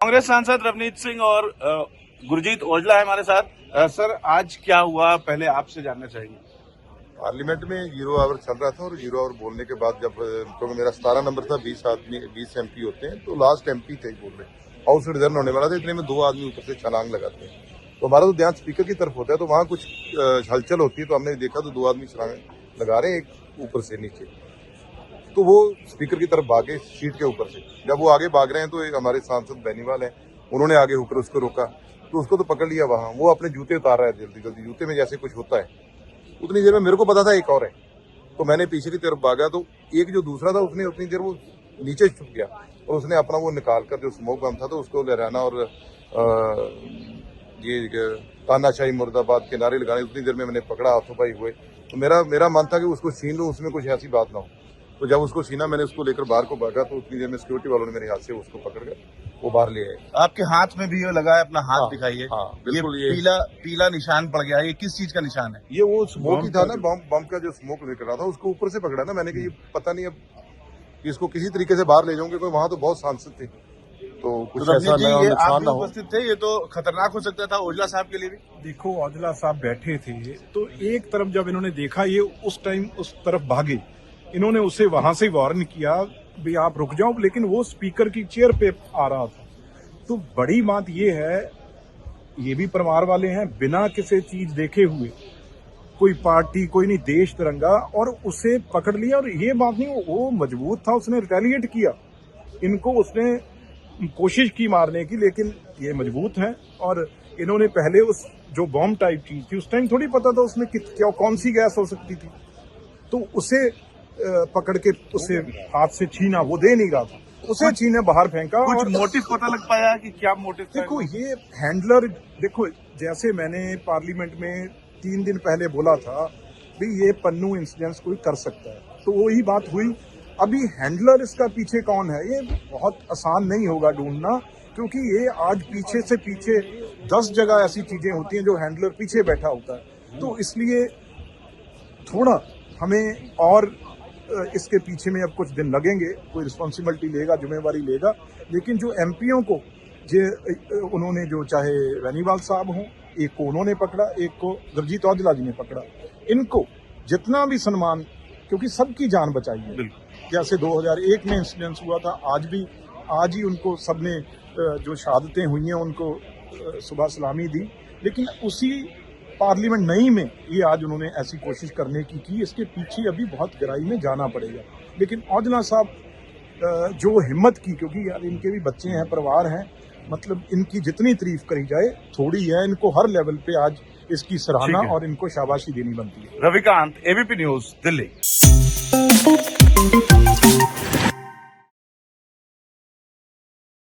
कांग्रेस सांसद रवनीत सिंह और गुरजीत औजला है हमारे साथ। सर आज क्या हुआ, पहले आपसे जानना चाहेंगे। पार्लियामेंट में 0 आवर चल रहा था और 0 आवर बोलने के बाद जब क्योंकि मेरा 17 नंबर था, 20 एमपी होते हैं, तो लास्ट एमपी थे बोल रहे, हाउस रिटर्न होने वाला था, इतने में 2 आदमी ऊपर से छलांग लगाते हैं। तो हमारा तो ध्यान स्पीकर की तरफ होता है, तो वहां कुछ हलचल होती है, तो हमने देखा तो 2 आदमी छलांग लगा रहे हैं, एक ऊपर से नीचे। तो वो स्पीकर की तरफ भागे सीट के ऊपर से। जब वो आगे भाग रहे हैं तो एक हमारे सांसद बेनीवाल हैं, उन्होंने आगे होकर उसको रोका, तो उसको तो पकड़ लिया वहां। वो अपने जूते उतार रहा है जल्दी जल्दी, जूते में जैसे कुछ होता है। उतनी देर में मेरे को पता था एक और है, तो मैंने पीछे की तरफ भागा, तो एक जो दूसरा था उसने उतनी देर वो नीचे छुप गया और उसने अपना वो निकाल कर जो स्मोक बम था तो उसको लहराना और ये तानाशाही मुर्दाबाद के नारे लगाने। उतनी देर में मैंने पकड़ा, हाथों-पाई हुए। तो मेरा मन था कि उसको छीन लूं, उसमें कुछ ऐसी बात ना हो। तो जब उसको छीना, मैंने उसको लेकर बाहर को भागा, तो उतनी देर में सिक्योरिटी वालों ने मेरे हाथ से उसको पकड़ कर वो बाहर ले आए। आपके हाथ में भी ये लगा है, अपना हाथ दिखाइए। हाँ, बिल्कुल। ये पीला निशान पड़ गया है, ये किस चीज का निशान है? ये वो स्मोक ही था ना, बम का जो स्मोक निकल रहा था, उसको ऊपर से पकड़ा ना मैंने कि ये पता नहीं अब इसको किसी तरीके से बाहर ले जाऊंगे। तो वहां तो बहुत सांसद थे, तो कुछ ऐसा नुकसान ना हो। उपस्थित थे, ये तो खतरनाक हो सकता था औजला साहब के लिए भी। देखो, औजला साहब बैठे थे, तो एक तरफ जब इन्होंने देखा, ये उस टाइम उस तरफ भागे, इन्होंने उसे वहां से वार्न किया भी आप रुक जाओ, लेकिन वो स्पीकर की चेयर पे आ रहा था। तो बड़ी बात ये है, ये भी परिवार वाले हैं, बिना किसी चीज देखे हुए, कोई पार्टी कोई नहीं, देश तिरंगा, और उसे पकड़ लिया। और ये बात नहीं, वो मजबूत था, उसने रिटेलिएट किया, इनको उसने कोशिश की मारने की, लेकिन ये मजबूत है। और इन्होंने पहले उस जो बॉम्ब टाइप चीज थी, उस टाइम थोड़ी पता था उसमें क्या कौन सी गैस हो सकती थी, तो उसे पकड़ के उसे हाथ से छीना, वो दे नहीं रहा था, उसे छीने बाहर फेंका। कुछ और मोटिव पता लग पाया कि क्या मोटिव था? देखो, ये हैंडलर, देखो जैसे मैंने पार्लियामेंट में 3 दिन पहले बोला था भी ये पन्नू इंसिडेंट्स कोई कर सकता है, तो वही बात हुई। अभी हैंडलर इसका पीछे कौन है, ये बहुत आसान नहीं होगा ढूंढना, क्योंकि ये आज पीछे से पीछे 10 जगह ऐसी चीजें होती हैं जो हैंडलर पीछे बैठा होता है। तो इसलिए थोड़ा हमें और इसके पीछे में अब कुछ दिन लगेंगे, कोई रिस्पॉन्सिबिलिटी लेगा, जिम्मेवारी लेगा। लेकिन जो एमपीओं को उन्होंने जो, चाहे बेनीवाल साहब हों, एक को उन्होंने पकड़ा, एक को गुरजीत औजला जी ने पकड़ा, इनको जितना भी सम्मान, क्योंकि सबकी जान बचाई है। जैसे 2001 में इंसिडेंस हुआ था, आज ही उनको सबने जो शहादतें हुई हैं उनको सुबह सलामी दी, लेकिन उसी पार्लियामेंट नई में ये आज उन्होंने ऐसी कोशिश करने की। इसके पीछे अभी बहुत गहराई में जाना पड़ेगा। लेकिन औजला साहब जो हिम्मत की, क्योंकि यार इनके भी बच्चे हैं, परिवार हैं, मतलब इनकी जितनी तारीफ करी जाए थोड़ी है। इनको हर लेवल पे आज इसकी सराहना और इनको शाबाशी देनी बनती है। Ravikant, ABP news, Delhi.